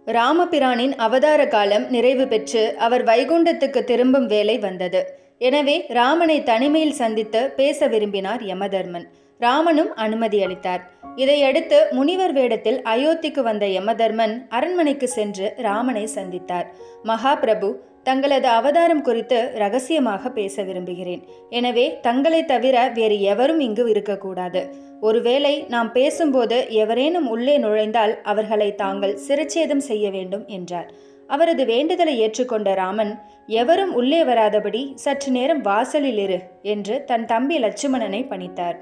ராமபிரானின் அவதார காலம் நிறைவு பெற்று அவர் வைகுண்டத்துக்கு திரும்பும் வேலை வந்தது. எனவே ராமனை தனிமையில் சந்தித்து பேச விரும்பினார் யமதர்மன். ராமனும் அனுமதி அளித்தார். இதையடுத்து முனிவர் வேடத்தில் அயோத்திக்கு வந்த யமதர்மன் அரண்மனைக்கு சென்று ராமனை சந்தித்தார். மகாபிரபு, தங்களது அவதாரம் குறித்து ரகசியமாக பேச விரும்புகிறேன். எனவே தங்களை தவிர வேறு எவரும் இங்கு இருக்கக்கூடாது. ஒருவேளை நாம் பேசும்போது எவரேனும் உள்ளே நுழைந்தால் அவர்களை தாங்கள் சிரச்சேதம் செய்ய வேண்டும் என்றார். அவரது வேண்டுதலை ஏற்றுக்கொண்ட ராமன், எவரும் உள்ளே வராதபடி சற்று நேரம் வாசலில் இரு என்று தன் தம்பி லட்சுமணனை பணித்தார்.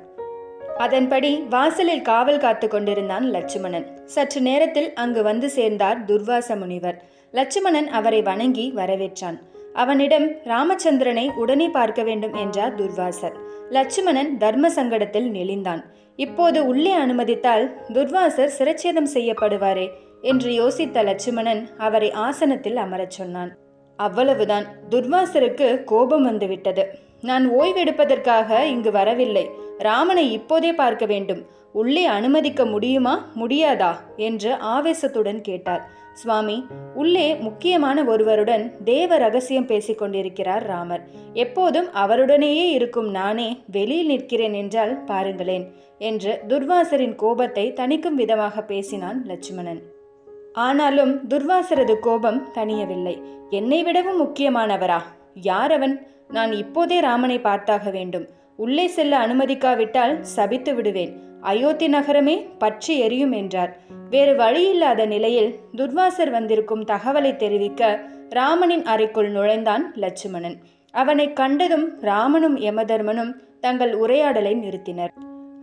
அதன்படி வாசலில் காவல் காத்து கொண்டிருந்தான் லட்சுமணன். சற்று நேரத்தில் அங்கு வந்து சேர்ந்தார் துர்வாச முனிவர். லட்சுமணன் அவரை வணங்கி வரவேற்றான். அவனிடம் ராமச்சந்திரனை உடனே பார்க்க வேண்டும் என்றார் துர்வாசர். லட்சுமணன் தர்ம சங்கடத்தில் நெளிந்தான். இப்போது உள்ளே அனுமதித்தால் துர்வாசர் சிரச்சேதம் செய்யப்படுவாரே என்று யோசித்த லட்சுமணன் அவரை ஆசனத்தில் அமரச் சொன்னான். அவ்வளவுதான். துர்வாசருக்கு கோபம் வந்துவிட்டது. நான் ஓய்வெடுப்பதற்காக இங்கு வரவில்லை. ராமனை இப்போதே பார்க்க வேண்டும். உள்ளே அனுமதிக்க முடியுமா முடியாதா என்று ஆவேசத்துடன் கேட்டார். சுவாமி, உள்ளே முக்கியமான ஒருவருடன் தேவ ரகசியம் பேசிக் கொண்டிருக்கிறார் ராமர். எப்போதும் அவருடனேயே இருக்கும் நானே வெளியில் நிற்கிறேன் என்றால் பாருங்களேன் என்று துர்வாசரின் கோபத்தை தணிக்கும் விதமாக பேசினான் லட்சுமணன். ஆனாலும் துர்வாசரது கோபம் தணியவில்லை. என்னை விடவும் முக்கியமானவரா? யார் அவன்? நான் இப்போதே ராமனை பார்த்தாக வேண்டும். உள்ளே செல்ல அனுமதிக்காவிட்டால் சபித்து விடுவேன். அயோத்தி நகரமே பற்றி எரியும் என்றார். வேறு வழியில்லாத நிலையில் துர்வாசர் வந்திருக்கும் தகவலை தெரிவிக்க ராமனின் அறைக்குள் நுழைந்தான் லட்சுமணன். அவனை கண்டதும் ராமனும் யமதர்மனும் தங்கள் உரையாடலை நிறுத்தினர்.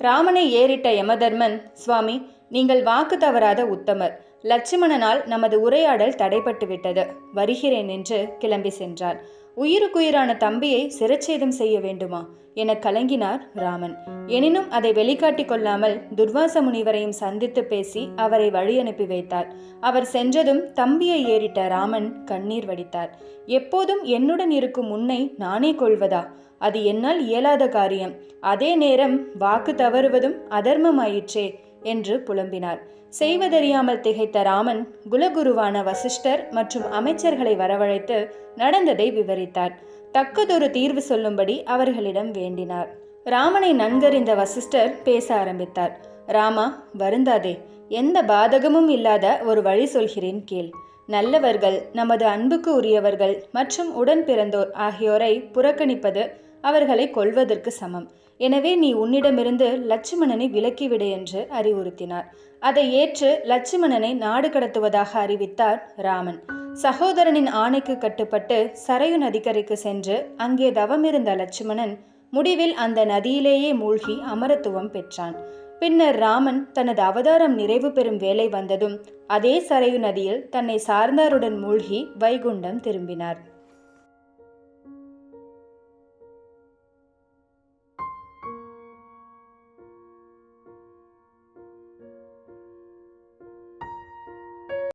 ராமனை ஏறிட்ட யமதர்மன், சுவாமி, நீங்கள் வாக்கு தவறாத உத்தமர். லட்சுமணனால் நமது உரையாடல் தடைப்பட்டு விட்டது. வருகிறேன் என்று கிளம்பி சென்றார். உயிருக்குயிரான தம்பியை சிரச்சேதம் செய்ய வேண்டுமா என கலங்கினார் ராமன். எனினும் அதை வெளிக்காட்டி கொள்ளாமல் துர்வாச முனிவரையும் சந்தித்து பேசி அவரை வழி அனுப்பி வைத்தார். அவர் சென்றதும் தம்பியை ஏறிட்ட ராமன் கண்ணீர் வடித்தார். எப்போதும் என்னுடன் இருக்கும் உன்னை நானே கொள்வதா? அது என்னால் இயலாத காரியம். அதே நேரம் வாக்கு தவறுவதும் அதர்மமாயிற்றே என்று புலம்பினார். செய்வதறியாமல் திகைத்த ராமன் குலகுருவான வசிஷ்டர் மற்றும் அமைச்சர்களை வரவழைத்து நடந்ததை விவரித்தார். தக்கதொரு தீர்வு சொல்லும்படி அவர்களிடம் வேண்டினார். ராமனை நன்கறிந்த வசிஷ்டர் பேச ஆரம்பித்தார். ராமா, வருந்தாதே. எந்த பாதகமும் இல்லாத ஒரு வழி சொல்கிறேன் கேள். நல்லவர்கள், நமது அன்புக்கு உரியவர்கள் மற்றும் உடன் பிறந்தோர் ஆகியோரை புறக்கணிப்பது அவர்களை கொல்வதற்கு சமம். எனவே நீ உன்னிடமிருந்து லட்சுமணனை விலக்கிவிடு என்று அறிவுறுத்தினார். அதை ஏற்று லட்சுமணனை நாடு கடத்துவதாக அறிவித்தார் ராமன். சகோதரனின் ஆணைக்கு கட்டுப்பட்டு சரையு நதிக்கரைக்கு சென்று அங்கே தவமிருந்த லட்சுமணன் முடிவில் அந்த நதியிலேயே மூழ்கி அமரத்துவம் பெற்றான். பின்னர் ராமன் தனது அவதாரம் நிறைவு பெறும் வேலை வந்ததும் அதே சரையு நதியில் தன்னை சார்ந்தாருடன் மூழ்கி வைகுண்டம் திரும்பினார்.